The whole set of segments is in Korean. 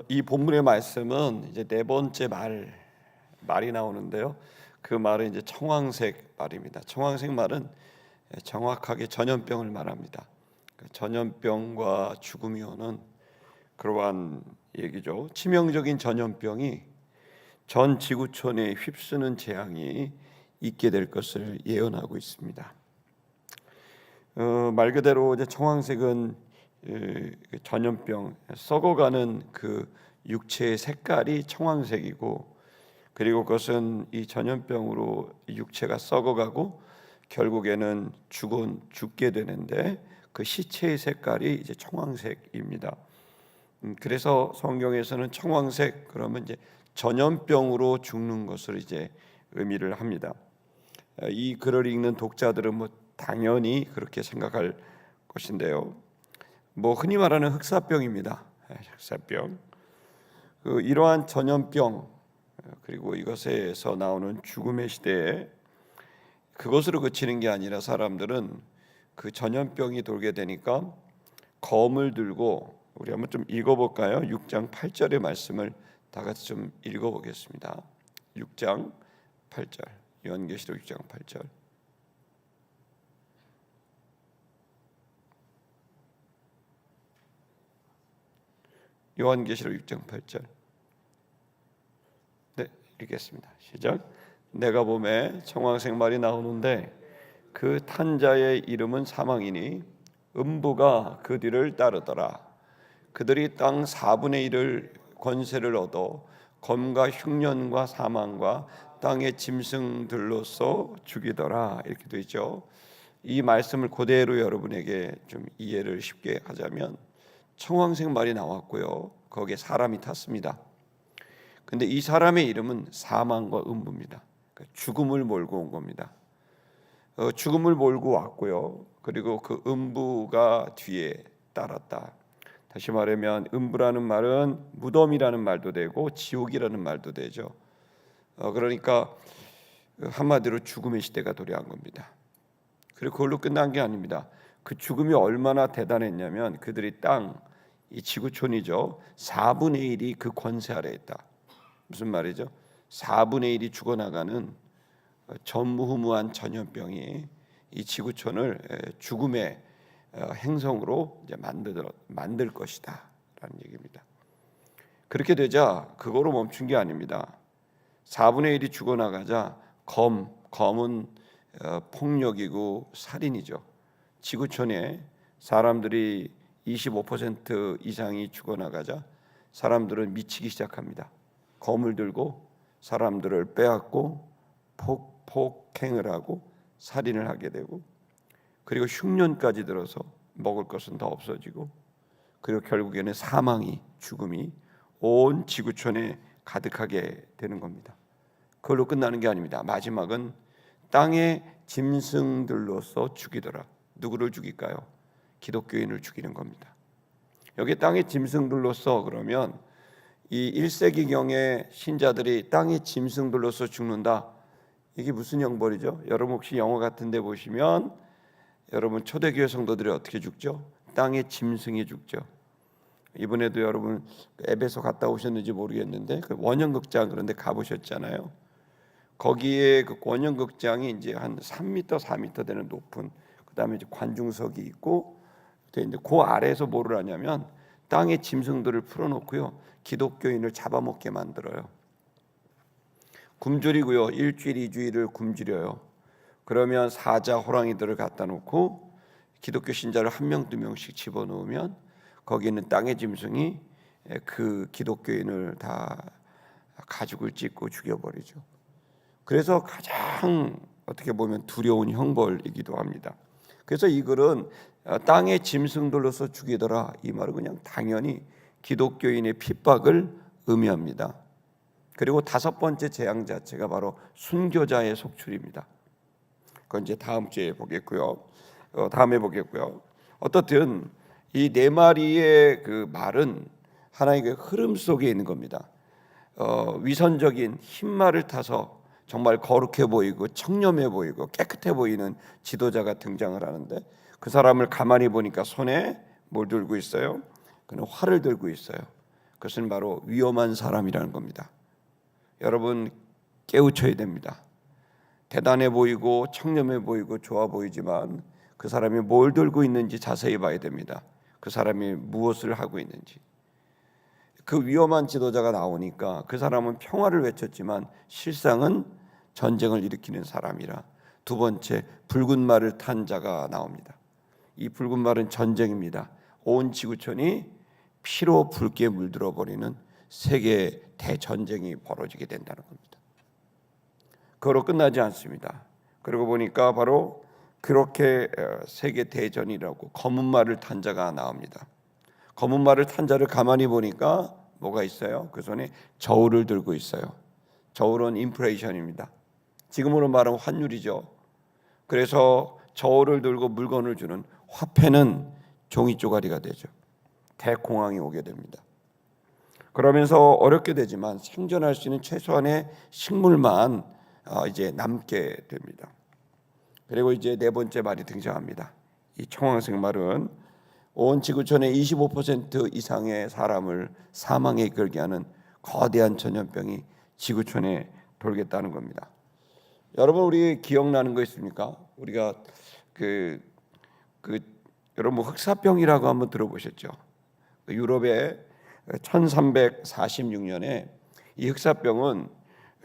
이 본문의 말씀은 이제 네 번째 말이 나오는데요. 그 말은 이제 청황색 말입니다. 청황색 말은 정확하게 전염병을 말합니다. 전염병과 죽음이 오는 그러한 얘기죠. 치명적인 전염병이 전 지구촌에 휩쓰는 재앙이 있게 될 것을 예언하고 있습니다. 말 그대로 이제 청황색은 전염병, 썩어가는 그 육체의 색깔이 청황색이고, 그리고 그것은 이 전염병으로 육체가 썩어가고 결국에는 죽게 되는데 그 시체의 색깔이 이제 청황색입니다. 그래서 성경에서는 청황색 그러면 이제 전염병으로 죽는 것을 이제 의미를 합니다. 이 글을 읽는 독자들은 뭐 당연히 그렇게 생각할 것인데요. 뭐 흔히 말하는 흑사병입니다. 흑사병. 이러한 전염병 그리고 이것에서 나오는 죽음의 시대에 그것으로 그치는 게 아니라 사람들은 그 전염병이 돌게 되니까 검을 들고, 우리 한번 좀 읽어볼까요? 6장 8절의 말씀을 다 같이 좀 읽어보겠습니다. 6장 8절, 요한계시록 6장 8절. 요한계시록 6장 8절. 네, 읽겠습니다. 시작. 내가 보매 청황색 말이 나오는데 그 탄 자의 이름은 사망이니 음부가 그 뒤를 따르더라. 그들이 땅 4분의 1을 권세를 얻어 검과 흉년과 사망과 땅의 짐승들로서 죽이더라. 이렇게 되어 있죠. 이 말씀을 그대로 여러분에게 좀 이해를 쉽게 하자면, 청황색 말이 나왔고요. 거기에 사람이 탔습니다. 근데 이 사람의 이름은 사망과 음부입니다. 그러니까 죽음을 몰고 온 겁니다. 죽음을 몰고 왔고요. 그리고 그 음부가 뒤에 따랐다. 다시 말하면 음부라는 말은 무덤이라는 말도 되고 지옥이라는 말도 되죠. 그러니까 한마디로 죽음의 시대가 도래한 겁니다. 그리고 그걸로 끝난 게 아닙니다. 그 죽음이 얼마나 대단했냐면 그들이 이 지구촌이죠. 4분의 1이 그 권세 아래에 있다. 무슨 말이죠? 4분의 1이 죽어나가는 전무후무한 전염병이 이 지구촌을 죽음의 행성으로 이제 만들 것이다라는 얘기입니다. 그렇게 되자 그거로 멈춘 게 아닙니다. 4분의 1이 죽어나가자 검은 폭력이고 살인이죠. 지구촌에 사람들이 25% 이상이 죽어나가자 사람들은 미치기 시작합니다. 검을 들고 사람들을 빼앗고 폭행을 하고 살인을 하게 되고, 그리고 흉년까지 들어서 먹을 것은 더 없어지고, 그리고 결국에는 죽음이 온 지구촌에 가득하게 되는 겁니다. 그걸로 끝나는 게 아닙니다. 마지막은 땅의 짐승들로서 죽이더라. 누구를 죽일까요? 기독교인을 죽이는 겁니다. 여기 땅의 짐승들로서 그러면 이 1세기경의 신자들이 땅의 짐승들로서 죽는다. 이게 무슨 형벌이죠? 여러분 혹시 영화 같은 데 보시면 여러분 초대교회 성도들이 어떻게 죽죠? 땅의 짐승이 죽죠. 이번에도 여러분 에베소 갔다 오셨는지 모르겠는데 그 원형극장 그런 데 가보셨잖아요. 거기에 그 원형극장이 이제 한 3m, 4m 되는 높은, 그다음에 이제 관중석이 있고, 근데 그 아래에서 뭐를 하냐면 땅의 짐승들을 풀어놓고요, 기독교인을 잡아먹게 만들어요. 굶주리고요, 일주일, 2주일을 굶주려요. 그러면 사자, 호랑이들을 갖다 놓고 기독교 신자를 1명, 2명씩 집어넣으면 거기 있는 땅의 짐승이 그 기독교인을 다 가죽을 찢고 죽여버리죠. 그래서 가장 어떻게 보면 두려운 형벌이기도 합니다. 그래서 이 글은 땅의 짐승들로서 죽이더라, 이 말은 그냥 당연히 기독교인의 핍박을 의미합니다. 그리고 5번째 재앙 자체가 바로 순교자의 속출입니다. 그건 이제 다음 주에 보겠고요. 다음에 보겠고요. 어떻든 이 네 마리의 그 말은 하나의 그 흐름 속에 있는 겁니다. 위선적인 흰말을 타서 정말 거룩해 보이고 청렴해 보이고 깨끗해 보이는 지도자가 등장을 하는데, 그 사람을 가만히 보니까 손에 뭘 들고 있어요? 그는 활을 들고 있어요. 그것은 바로 위험한 사람이라는 겁니다. 여러분 깨우쳐야 됩니다. 대단해 보이고 청렴해 보이고 좋아 보이지만 그 사람이 뭘 들고 있는지 자세히 봐야 됩니다. 그 사람이 무엇을 하고 있는지. 그 위험한 지도자가 나오니까 그 사람은 평화를 외쳤지만 실상은 전쟁을 일으키는 사람이라 두 번째 붉은 말을 탄 자가 나옵니다. 이 붉은 말은 전쟁입니다. 온 지구촌이 피로 붉게 물들어 버리는 세계 대전쟁이 벌어지게 된다는 겁니다. 그거로 끝나지 않습니다. 그러고 보니까 바로 그렇게 세계 대전이라고 검은 말을 탄 자가 나옵니다. 검은 말을 탄 자를 가만히 보니까 뭐가 있어요? 그 손에 저울을 들고 있어요. 저울은 인플레이션입니다. 지금으로 말하면 환율이죠. 그래서 저울을 들고 물건을 주는 화폐는 종이 쪼가리가 되죠. 대공황이 오게 됩니다. 그러면서 어렵게 되지만 생존할 수 있는 최소한의 식물만 이제 남게 됩니다. 그리고 이제 네 번째 말이 등장합니다. 이 청황색 말은 온 지구촌의 25% 이상의 사람을 사망에 이끌게 하는 거대한 전염병이 지구촌에 돌겠다는 겁니다. 여러분 우리 기억나는 거 있습니까? 우리가 여러분 흑사병이라고 한번 들어보셨죠? 유럽에 1346년에 이 흑사병은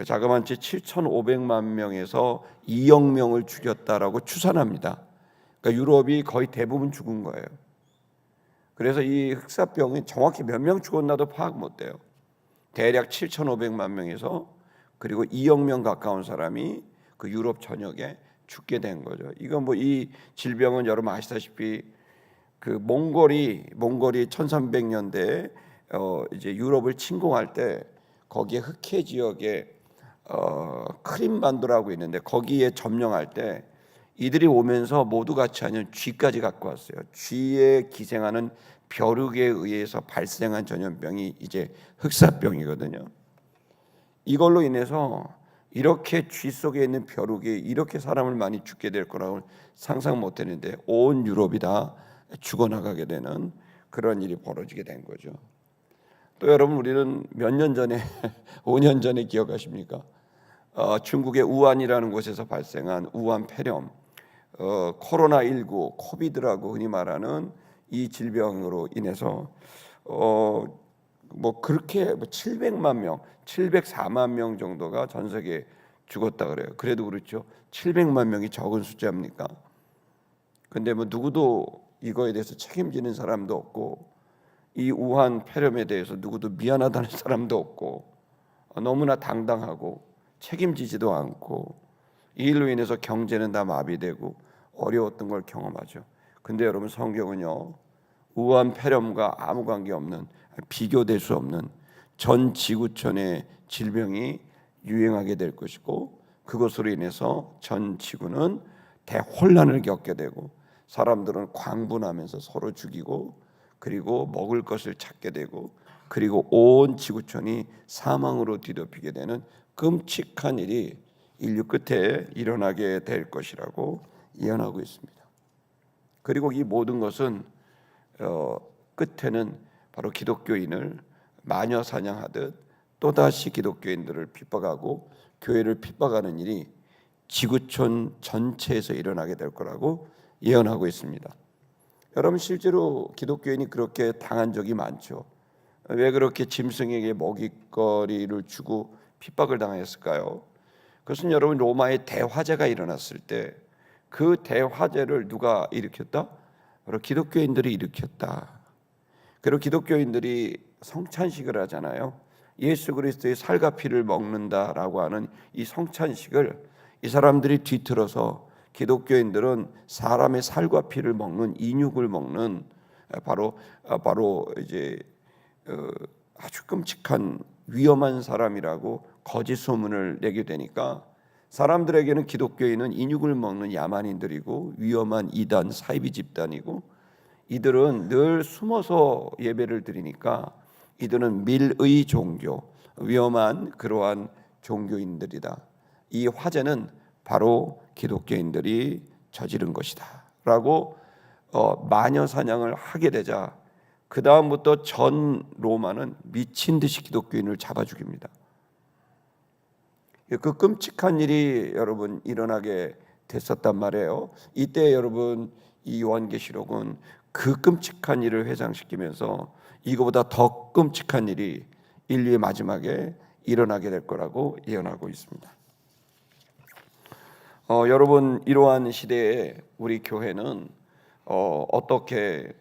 자그마치 7,500만 명에서 2억 명을 죽였다라고 추산합니다. 그러니까 유럽이 거의 대부분 죽은 거예요. 그래서 이 흑사병이 정확히 몇 명 죽었나도 파악 못 돼요. 대략 7,500만 명에서 그리고 2억 명 가까운 사람이 그 유럽 전역에 죽게 된 거죠. 이건 뭐 이 질병은 여러분 아시다시피 그 몽골이 1300년대에 이제 유럽을 침공할 때 거기에 흑해 지역에 크림반도라고 있는데 거기에 점령할 때 이들이 오면서 모두 같이 하는 쥐까지 갖고 왔어요. 쥐에 기생하는 벼룩에 의해서 발생한 전염병이 이제 흑사병이거든요. 이걸로 인해서 이렇게 쥐 속에 있는 벼룩이 이렇게 사람을 많이 죽게 될 거라고 상상 못 했는데 온 유럽이 다 죽어나가게 되는 그런 일이 벌어지게 된 거죠. 또 여러분 우리는 몇 년 전에 5년 전에 기억하십니까? 중국의 우한이라는 곳에서 발생한 우한 폐렴, 코로나19, 코비드라고 흔히 말하는 이 질병으로 인해서 뭐 그렇게 700만 명, 704만 명 정도가 전 세계에 죽었다 그래요. 그래도 그렇죠. 700만 명이 적은 숫자입니까? 근데 뭐 누구도 이거에 대해서 책임지는 사람도 없고 이 우한 폐렴에 대해서 누구도 미안하다는 사람도 없고 너무나 당당하고 책임지지도 않고 이 일로 인해서 경제는 다 마비되고 어려웠던 걸 경험하죠. 근데 여러분 성경은요 우한 폐렴과 아무 관계없는 비교될 수 없는 전 지구촌의 질병이 유행하게 될 것이고 그것으로 인해서 전 지구는 대혼란을 겪게 되고 사람들은 광분하면서 서로 죽이고 그리고 먹을 것을 찾게 되고 그리고 온 지구촌이 사망으로 뒤덮이게 되는 끔찍한 일이 인류 끝에 일어나게 될 것이라고 예언하고 있습니다. 그리고 이 모든 것은 끝에는 바로 기독교인을 마녀 사냥하듯 또다시 기독교인들을 핍박하고 교회를 핍박하는 일이 지구촌 전체에서 일어나게 될 거라고 예언하고 있습니다. 여러분 실제로 기독교인이 그렇게 당한 적이 많죠. 왜 그렇게 짐승에게 먹잇거리를 주고 핍박을 당했을까요? 그것은 여러분 로마의 대화재가 일어났을 때 그 대화재를 누가 일으켰다? 바로 기독교인들이 일으켰다. 그리고 기독교인들이 성찬식을 하잖아요. 예수 그리스도의 살과 피를 먹는다라고 하는 이 성찬식을 이 사람들이 뒤틀어서 기독교인들은 사람의 살과 피를 먹는 인육을 먹는 바로 이제 아주 끔찍한 위험한 사람이라고 거짓 소문을 내게 되니까 사람들에게는 기독교인은 인육을 먹는 야만인들이고 위험한 이단 사이비 집단이고 이들은 늘 숨어서 예배를 드리니까 이들은 밀의 종교, 위험한 그러한 종교인들이다. 이 화제는 바로 기독교인들이 저지른 것이다 라고 마녀 사냥을 하게 되자 그 다음부터 전 로마는 미친 듯이 기독교인을 잡아 죽입니다. 그 끔찍한 일이 여러분 일어나게 됐었단 말이에요. 이때 여러분 이 요한계시록은 그 끔찍한 일을 회상시키면서 이거보다 더 끔찍한 일이 인류의 마지막에 일어나게 될 거라고 예언하고 있습니다. 여러분 이러한 시대에 우리 교회는 어떻게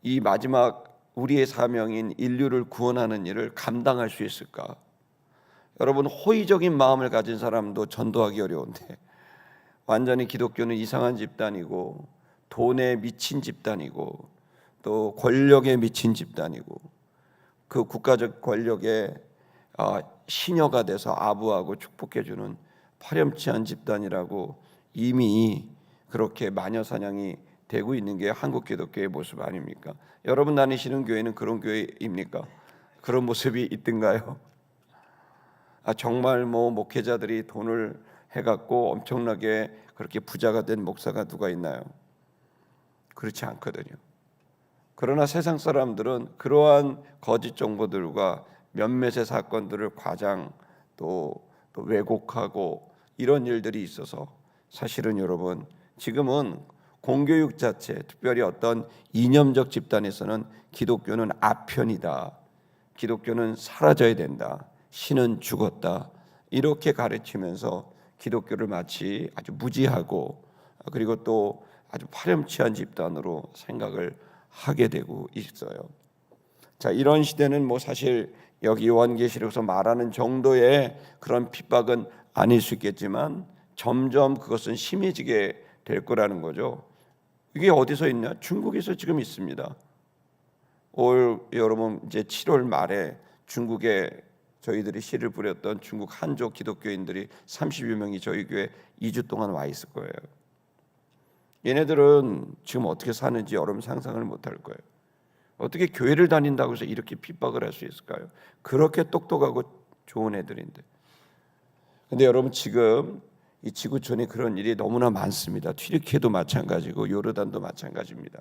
이 마지막 우리의 사명인 인류를 구원하는 일을 감당할 수 있을까? 여러분 호의적인 마음을 가진 사람도 전도하기 어려운데 완전히 기독교는 이상한 집단이고 돈에 미친 집단이고 또 권력에 미친 집단이고 그 국가적 권력에 시녀가 돼서 아부하고 축복해주는 파렴치한 집단이라고 이미 그렇게 마녀사냥이 되고 있는 게 한국 기독교의 모습 아닙니까? 여러분 다니시는 교회는 그런 교회입니까? 그런 모습이 있던가요? 정말 목회자들이 돈을 해갖고 엄청나게 그렇게 부자가 된 목사가 누가 있나요? 그렇지 않거든요. 그러나 세상 사람들은 그러한 거짓 정보들과 몇몇의 사건들을 과장 또 왜곡하고 이런 일들이 있어서 사실은 여러분 지금은 공교육 자체, 특별히 어떤 이념적 집단에서는 기독교는 아편이다, 기독교는 사라져야 된다, 신은 죽었다, 이렇게 가르치면서 기독교를 마치 아주 무지하고 그리고 또 아주 파렴치한 집단으로 생각을 하게 되고 있어요. 자, 이런 시대는 사실 여기 요한계시록에서 말하는 정도의 그런 핍박은 아닐 수 있겠지만 점점 그것은 심해지게 될 거라는 거죠. 이게 어디서 있냐? 중국에서 지금 있습니다. 올 여러분 이제 7월 말에 중국에 저희들이 씨를 뿌렸던 중국 한족 기독교인들이 30여 명이 저희 교회 2주 동안 와 있을 거예요. 얘네들은 지금 어떻게 사는지 여러분 상상을 못할 거예요. 어떻게 교회를 다닌다고 해서 이렇게 핍박을 할 수 있을까요? 그렇게 똑똑하고 좋은 애들인데. 근데 여러분 지금 이 지구촌에 그런 일이 너무나 많습니다. 튀르키예도 마찬가지고 요르단도 마찬가지입니다.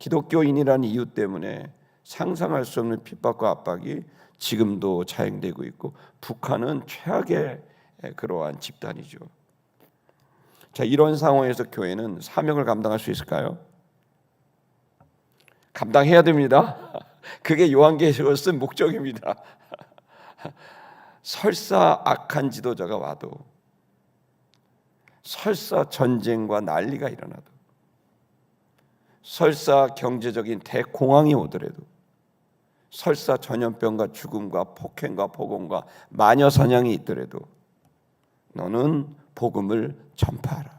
기독교인이라는 이유 때문에 상상할 수 없는 핍박과 압박이 지금도 자행되고 있고 북한은 최악의 그러한 집단이죠. 자, 이런 상황에서 교회는 사명을 감당할 수 있을까요? 감당해야 됩니다. 그게 요한계시록을 쓴 목적입니다. 설사 악한 지도자가 와도, 설사 전쟁과 난리가 일어나도, 설사 경제적인 대공황이 오더라도, 설사 전염병과 죽음과 폭행과 폭언과 마녀 사냥이 있더라도 너는 복음을 전파하라.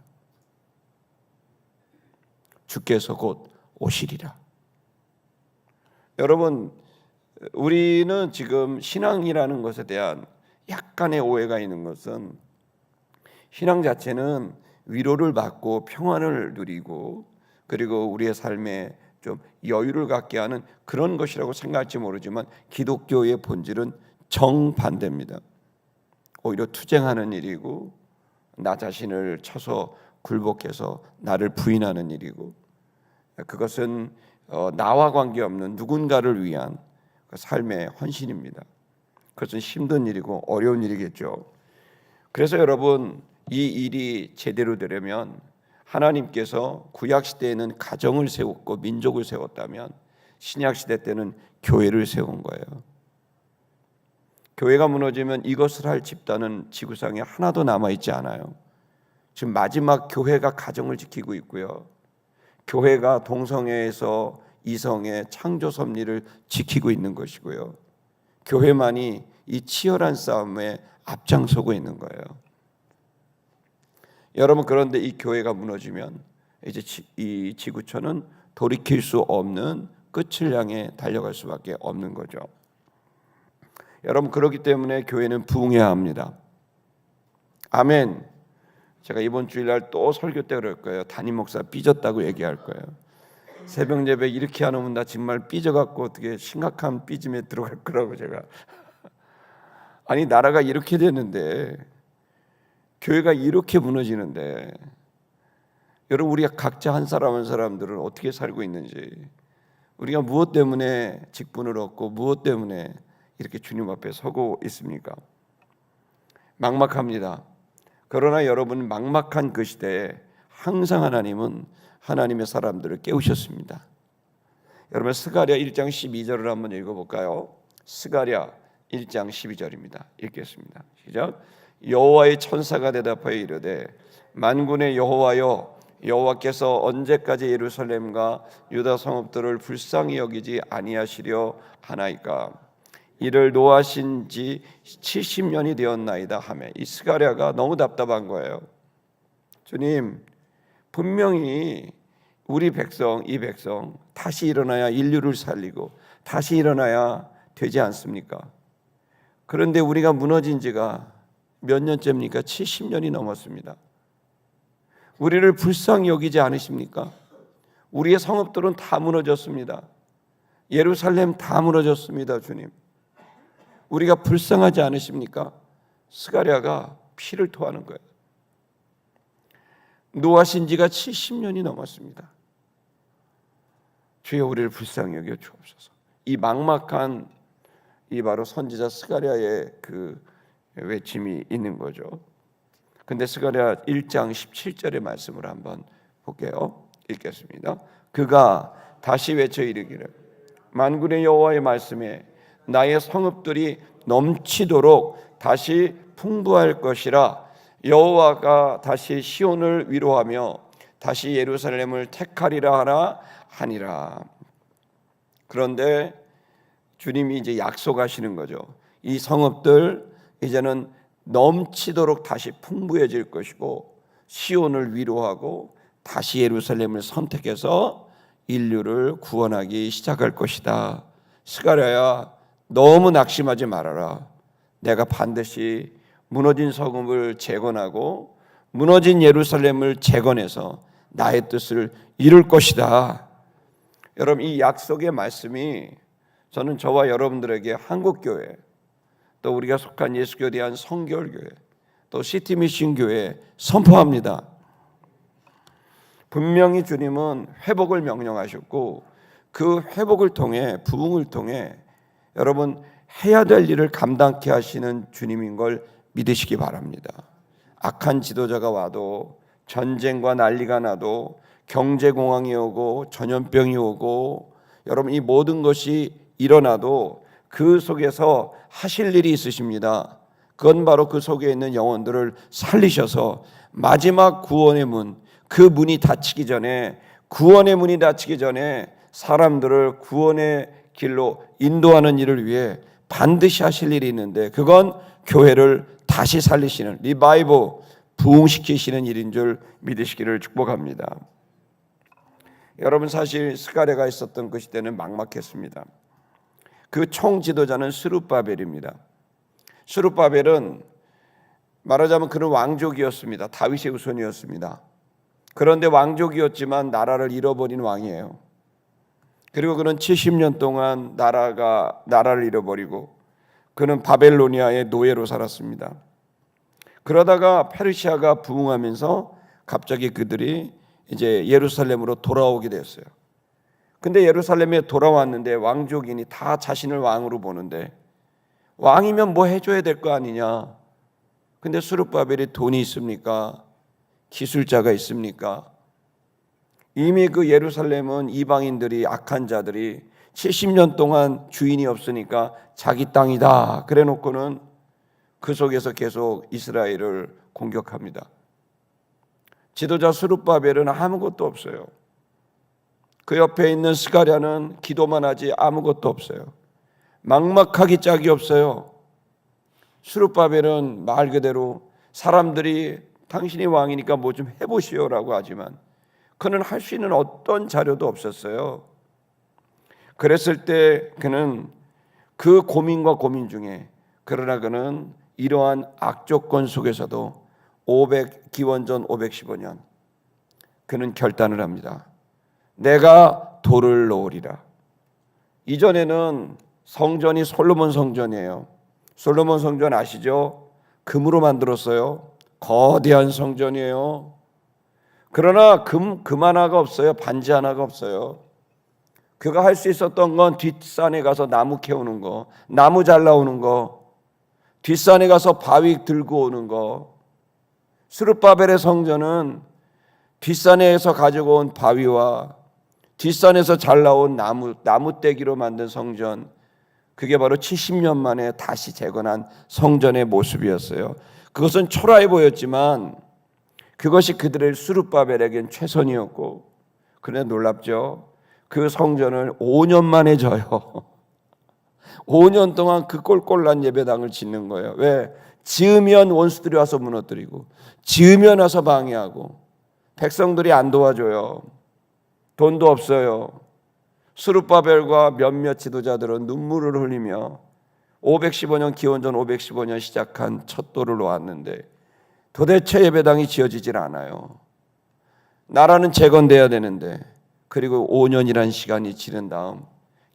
주께서 곧 오시리라. 여러분, 우리는 지금 신앙이라는 것에 대한 약간의 오해가 있는 것은 신앙 자체는 위로를 받고 평안을 누리고 그리고 우리의 삶에 좀 여유를 갖게 하는 그런 것이라고 생각할지 모르지만 기독교의 본질은 정반대입니다. 오히려 투쟁하는 일이고 나 자신을 쳐서 굴복해서 나를 부인하는 일이고 그것은 나와 관계없는 누군가를 위한 삶의 헌신입니다. 그것은 힘든 일이고 어려운 일이겠죠. 그래서 여러분 이 일이 제대로 되려면 하나님께서 구약시대에는 가정을 세웠고 민족을 세웠다면 신약시대 때는 교회를 세운 거예요. 교회가 무너지면 이것을 할 집단은 지구상에 하나도 남아있지 않아요. 지금 마지막 교회가 가정을 지키고 있고요. 교회가 동성애에서 이성의 창조 섭리를 지키고 있는 것이고요. 교회만이 이 치열한 싸움에 앞장서고 있는 거예요. 여러분, 그런데 이 교회가 무너지면 이제 이 지구촌은 돌이킬 수 없는 끝을 향해 달려갈 수밖에 없는 거죠. 여러분, 그렇기 때문에 교회는 부흥해야 합니다. 아멘. 제가 이번 주일날 또 설교 때 그럴 거예요. 담임 목사 삐졌다고 얘기할 거예요. 새벽 예배 이렇게 안 오면 나 정말 삐져갖고 어떻게 심각한 삐짐에 들어갈 거라고 제가. 아니, 나라가 이렇게 되는데 교회가 이렇게 무너지는데 여러분, 우리가 각자 한 사람 한 사람들은 어떻게 살고 있는지 우리가 무엇 때문에 직분을 얻고 무엇 때문에 이렇게 주님 앞에 서고 있습니까? 막막합니다. 그러나 여러분, 막막한 그 시대에 항상 하나님은 하나님의 사람들을 깨우셨습니다. 여러분, 스가랴 1장 12절을 한번 읽어볼까요? 스가랴 1장 12절입니다. 읽겠습니다. 시작. 여호와의 천사가 대답하여 이르되 만군의 여호와여, 여호와께서 언제까지 예루살렘과 유다 성읍들을 불쌍히 여기지 아니하시려 하나이까? 이를 노하신 지 70년이 되었나이다 하며, 이 스가랴가 너무 답답한 거예요. 주님, 분명히 우리 백성, 이 백성 다시 일어나야 인류를 살리고 다시 일어나야 되지 않습니까? 그런데 우리가 무너진 지가 몇 년째입니까? 70년이 넘었습니다. 우리를 불쌍히 여기지 않으십니까? 우리의 성읍들은 다 무너졌습니다. 예루살렘 다 무너졌습니다. 주님, 우리가 불쌍하지 않으십니까? 스가랴가 피를 토하는 거예요. 노하신 지가 70년이 넘었습니다. 주여, 우리를 불쌍히 여겨 주옵소서. 이 막막한 이 바로 선지자 스가랴의 그 외침이 있는 거죠. 근데 스가랴 1장 17절의 말씀을 한번 볼게요. 읽겠습니다. 그가 다시 외쳐 이르기를 만군의 여호와의 말씀에 나의 성읍들이 넘치도록 다시 풍부할 것이라. 여호와가 다시 시온을 위로하며 다시 예루살렘을 택하리라 하라 하니라. 그런데 주님이 이제 약속하시는 거죠. 이 성읍들 이제는 넘치도록 다시 풍부해질 것이고 시온을 위로하고 다시 예루살렘을 선택해서 인류를 구원하기 시작할 것이다. 스가랴야, 너무 낙심하지 말아라. 내가 반드시 무너진 성읍을 재건하고 무너진 예루살렘을 재건해서 나의 뜻을 이룰 것이다. 여러분, 이 약속의 말씀이 저는 저와 여러분들에게 한국교회, 또 우리가 속한 예수교에 대한 성결교회, 또 시티미션교회에 선포합니다. 분명히 주님은 회복을 명령하셨고 그 회복을 통해, 부흥을 통해 여러분 해야 될 일을 감당케 하시는 주님인 걸 믿으시기 바랍니다. 악한 지도자가 와도, 전쟁과 난리가 나도, 경제공황이 오고 전염병이 오고, 여러분 이 모든 것이 일어나도 그 속에서 하실 일이 있으십니다. 그건 바로 그 속에 있는 영혼들을 살리셔서 마지막 구원의 문, 그 문이 닫히기 전에, 구원의 문이 닫히기 전에 사람들을 구원의 길로 인도하는 일을 위해 반드시 하실 일이 있는데, 그건 교회를 다시 살리시는, 리바이브, 부흥시키시는 일인 줄 믿으시기를 축복합니다. 여러분, 사실 스가랴가 있었던 그 시대는 막막했습니다. 그 총지도자는 스룹바벨입니다. 스룹바벨은 말하자면 그는 왕족이었습니다. 다윗의 후손이었습니다. 그런데 왕족이었지만 나라를 잃어버린 왕이에요. 그리고 그는 70년 동안 나라를 잃어버리고 그는 바벨로니아의 노예로 살았습니다. 그러다가 페르시아가 부흥하면서 갑자기 그들이 이제 예루살렘으로 돌아오게 됐어요. 근데 예루살렘에 돌아왔는데 왕족인이 다 자신을 왕으로 보는데, 왕이면 뭐 해줘야 될 거 아니냐. 근데 스룹바벨이 돈이 있습니까? 기술자가 있습니까? 이미 그 예루살렘은 이방인들이, 악한 자들이 70년 동안 주인이 없으니까 자기 땅이다 그래 놓고는 그 속에서 계속 이스라엘을 공격합니다. 지도자 스룹바벨은 아무것도 없어요. 그 옆에 있는 스가랴는 기도만 하지 아무것도 없어요. 막막하기 짝이 없어요. 스룹바벨은 말 그대로 사람들이 당신이 왕이니까 뭐 좀 해보시오라고 하지만 그는 할 수 있는 어떤 자료도 없었어요. 그랬을 때 그는 그 고민과 고민 중에, 그러나 그는 이러한 악조건 속에서도 기원전 515년 그는 결단을 합니다. 내가 돌을 놓으리라. 이전에는 성전이 솔로몬 성전이에요. 솔로몬 성전 아시죠? 금으로 만들었어요. 거대한 성전이에요. 그러나 금 하나가 없어요. 반지 하나가 없어요. 그가 할 수 있었던 건 뒷산에 가서 나무 캐오는 거, 나무 잘라오는 거, 뒷산에 가서 바위 들고 오는 거. 스룹바벨의 성전은 뒷산에서 가지고 온 바위와 뒷산에서 잘라온 나무떼기로 만든 성전, 그게 바로 70년 만에 다시 재건한 성전의 모습이었어요. 그것은 초라해 보였지만 그것이 그들의 스룹바벨에겐 최선이었고, 그런데 놀랍죠. 그 성전을 5년 만에 져요. 5년 동안 그 꼴꼴난 예배당을 짓는 거예요. 왜? 지으면 원수들이 와서 무너뜨리고, 지으면 와서 방해하고, 백성들이 안 도와줘요. 돈도 없어요. 스룹바벨과 몇몇 지도자들은 눈물을 흘리며 515년 기원전 515년 시작한 첫 돌을 놓았는데 도대체 예배당이 지어지질 않아요. 나라는 재건돼야 되는데, 그리고 5년이라는 시간이 지난 다음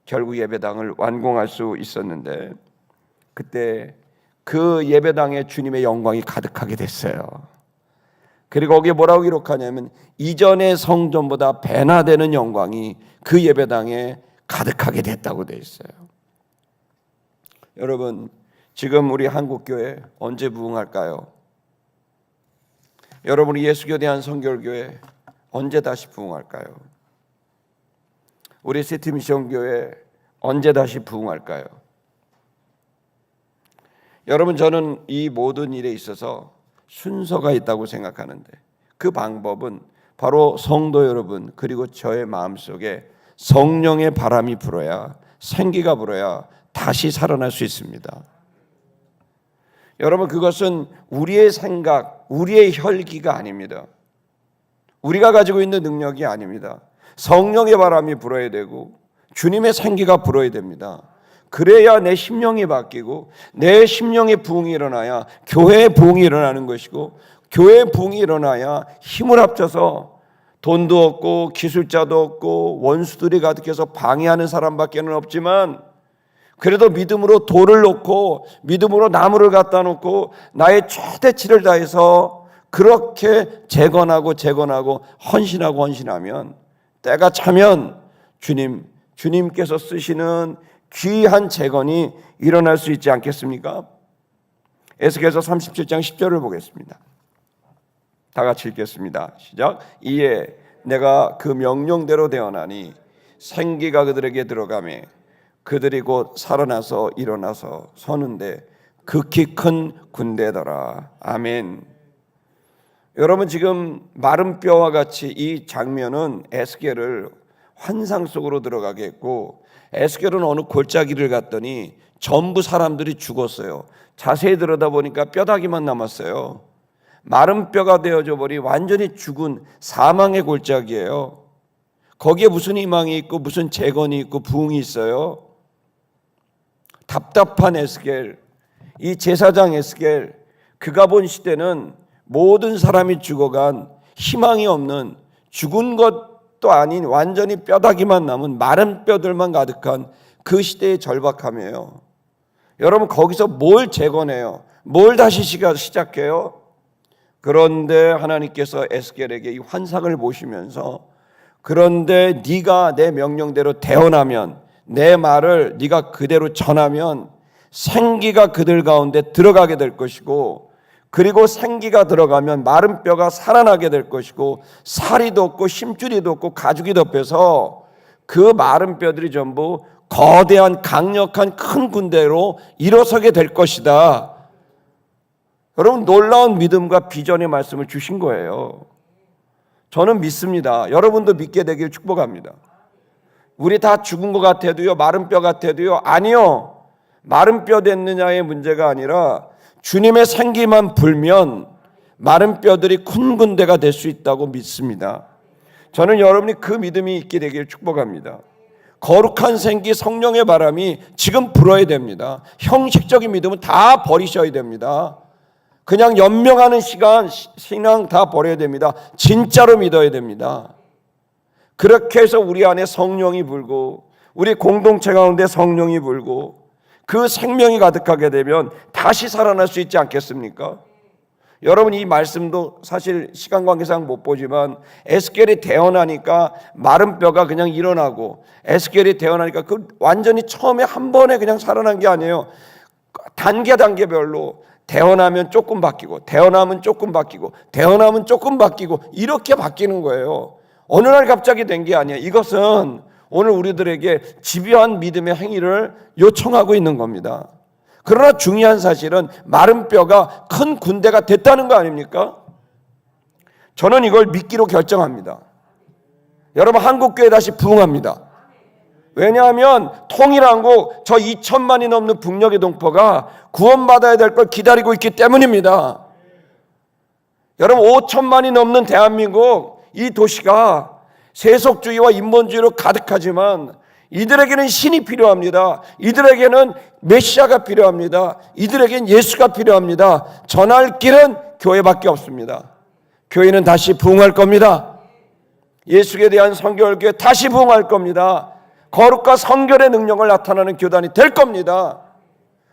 결국 예배당을 완공할 수 있었는데, 그때 그 예배당에 주님의 영광이 가득하게 됐어요. 그리고 거기에 뭐라고 기록하냐면 이전의 성전보다 배나 되는 영광이 그 예배당에 가득하게 됐다고 돼 있어요. 여러분, 지금 우리 한국교회 언제 부흥할까요? 여러분, 우리 예수교 대한성결교회 언제 다시 부흥할까요? 우리 시티미션교회 언제 다시 부흥할까요? 여러분, 저는 이 모든 일에 있어서 순서가 있다고 생각하는데, 그 방법은 바로 성도 여러분 그리고 저의 마음속에 성령의 바람이 불어야, 생기가 불어야 다시 살아날 수 있습니다. 여러분, 그것은 우리의 생각, 우리의 혈기가 아닙니다. 우리가 가지고 있는 능력이 아닙니다. 성령의 바람이 불어야 되고 주님의 생기가 불어야 됩니다. 그래야 내 심령이 바뀌고 내 심령의 부흥이 일어나야 교회의 부흥이 일어나는 것이고, 교회의 부흥이 일어나야 힘을 합쳐서 돈도 없고 기술자도 없고 원수들이 가득해서 방해하는 사람밖에는 없지만, 그래도 믿음으로 돌을 놓고 믿음으로 나무를 갖다 놓고 나의 최대치를 다해서 그렇게 재건하고 헌신하면 때가 차면 주님께서 쓰시는 귀한 재건이 일어날 수 있지 않겠습니까? 에스겔서 37장 10절을 보겠습니다. 다 같이 읽겠습니다. 시작. 이에 내가 그 명령대로 되어나니 생기가 그들에게 들어가매 그들이 곧 살아나서 일어나서 서는데 극히 큰 군대더라. 아멘. 여러분, 지금 마른 뼈와 같이 이 장면은 에스겔을 환상 속으로 들어가게 했고, 에스겔은 어느 골짜기를 갔더니 전부 사람들이 죽었어요. 자세히 들여다보니까 뼈다귀만 남았어요. 마른 뼈가 되어져 버린 완전히 죽은 사망의 골짜기예요. 거기에 무슨 희망이 있고 무슨 재건이 있고 부흥이 있어요? 답답한 에스겔, 이 제사장 에스겔, 그가 본 시대는 모든 사람이 죽어간 희망이 없는, 죽은 것도 아닌 완전히 뼈다귀만 남은 마른 뼈들만 가득한 그 시대의 절박함이에요. 여러분, 거기서 뭘 재건해요? 뭘 다시 시작해요? 그런데 하나님께서 에스겔에게 이 환상을 보시면서, 그런데 네가 내 명령대로 대언하면, 내 말을 네가 그대로 전하면 생기가 그들 가운데 들어가게 될 것이고, 그리고 생기가 들어가면 마른 뼈가 살아나게 될 것이고, 살이 돋고 힘줄이 돋고 가죽이 덮여서 그 마른 뼈들이 전부 거대한 강력한 큰 군대로 일어서게 될 것이다. 여러분, 놀라운 믿음과 비전의 말씀을 주신 거예요. 저는 믿습니다. 여러분도 믿게 되길 축복합니다. 우리 다 죽은 것 같아도요, 마른 뼈 같아도요, 아니요. 마른 뼈 됐느냐의 문제가 아니라 주님의 생기만 불면 마른 뼈들이 큰 군대가 될 수 있다고 믿습니다. 저는 여러분이 그 믿음이 있게 되길 축복합니다. 거룩한 생기, 성령의 바람이 지금 불어야 됩니다. 형식적인 믿음은 다 버리셔야 됩니다. 그냥 연명하는 시간, 신앙 다 버려야 됩니다. 진짜로 믿어야 됩니다. 그렇게 해서 우리 안에 성령이 불고 우리 공동체 가운데 성령이 불고 그 생명이 가득하게 되면 다시 살아날 수 있지 않겠습니까? 여러분 이 말씀도 사실 시간 관계상 못 보지만 에스겔이 태어나니까 마른 뼈가 그냥 일어나고 에스겔이 태어나니까 그 완전히 처음에 한 번에 그냥 살아난 게 아니에요. 단계별로 태어나면 조금 바뀌고 태어나면 조금 바뀌고 태어나면 조금 바뀌고 이렇게 바뀌는 거예요. 어느 날 갑자기 된 게 아니에요. 이것은 오늘 우리들에게 집요한 믿음의 행위를 요청하고 있는 겁니다. 그러나 중요한 사실은 마른 뼈가 큰 군대가 됐다는 거 아닙니까? 저는 이걸 믿기로 결정합니다. 여러분 한국교회 다시 부흥합니다. 왜냐하면 통일한국 저 2천만이 넘는 북녘의 동포가 구원받아야 될 걸 기다리고 있기 때문입니다. 여러분 5천만이 넘는 대한민국 이 도시가 세속주의와 인본주의로 가득하지만 이들에게는 신이 필요합니다. 이들에게는 메시아가 필요합니다. 이들에게는 예수가 필요합니다. 전할 길은 교회밖에 없습니다. 교회는 다시 부흥할 겁니다. 예수에 대한 선교회 다시 부흥할 겁니다. 거룩과 성결의 능력을 나타나는 교단이 될 겁니다.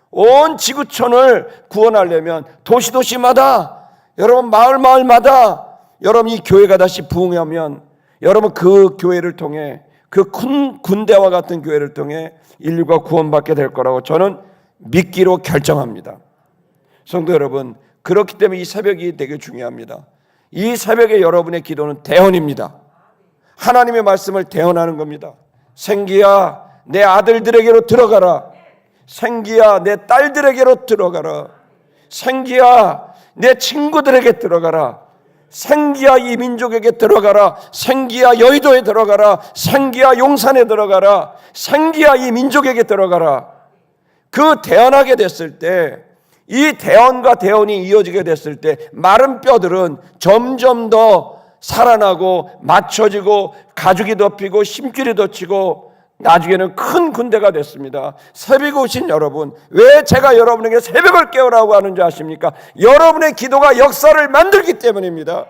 온 지구촌을 구원하려면 도시마다 여러분 마을마다 여러분 이 교회가 다시 부흥하면 여러분 그 교회를 통해 그 큰 군대와 같은 교회를 통해 인류가 구원받게 될 거라고 저는 믿기로 결정합니다. 성도 여러분, 그렇기 때문에 이 새벽이 되게 중요합니다. 이 새벽에 여러분의 기도는 대언입니다. 하나님의 말씀을 대언하는 겁니다. 생기야 내 아들들에게로 들어가라. 생기야 내 딸들에게로 들어가라. 생기야 내 친구들에게 들어가라. 생기야 이 민족에게 들어가라. 생기야 여의도에 들어가라. 생기야 용산에 들어가라. 생기야 이 민족에게 들어가라. 그 대언하게 됐을 때, 이 대언과 대언이 이어지게 됐을 때 마른 뼈들은 점점 더 살아나고 맞춰지고 가죽이 덮이고 심줄이 덮치고 나중에는 큰 군대가 됐습니다. 새벽에 오신 여러분, 왜 제가 여러분에게 새벽을 깨우라고 하는지 아십니까? 여러분의 기도가 역사를 만들기 때문입니다.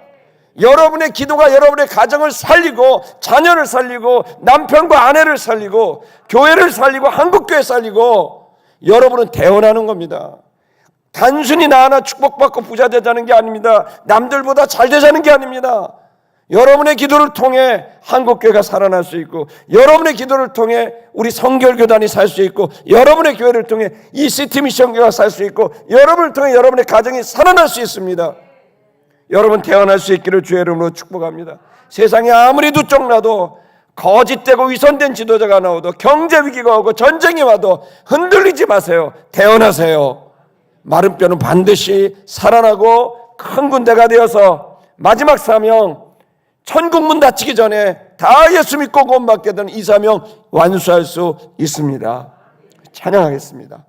여러분의 기도가 여러분의 가정을 살리고 자녀를 살리고 남편과 아내를 살리고 교회를 살리고 한국교회 살리고 여러분은 대언하는 겁니다. 단순히 나 하나 축복받고 부자 되자는 게 아닙니다. 남들보다 잘 되자는 게 아닙니다. 여러분의 기도를 통해 한국교회가 살아날 수 있고 여러분의 기도를 통해 우리 성결교단이 살 수 있고 여러분의 교회를 통해 이 시티미션교회가 살 수 있고 여러분을 통해 여러분의 가정이 살아날 수 있습니다. 여러분 태어날 수 있기를 주의 이름으로 축복합니다. 세상에 아무리 두쪽나도 거짓되고 위선된 지도자가 나오도 경제 위기가 오고 전쟁이 와도 흔들리지 마세요. 태어나세요. 마른 뼈는 반드시 살아나고 큰 군대가 되어서 마지막 사명 천국문 닫히기 전에 다 예수 믿고 구원받게 되는 이 사명 완수할 수 있습니다. 찬양하겠습니다.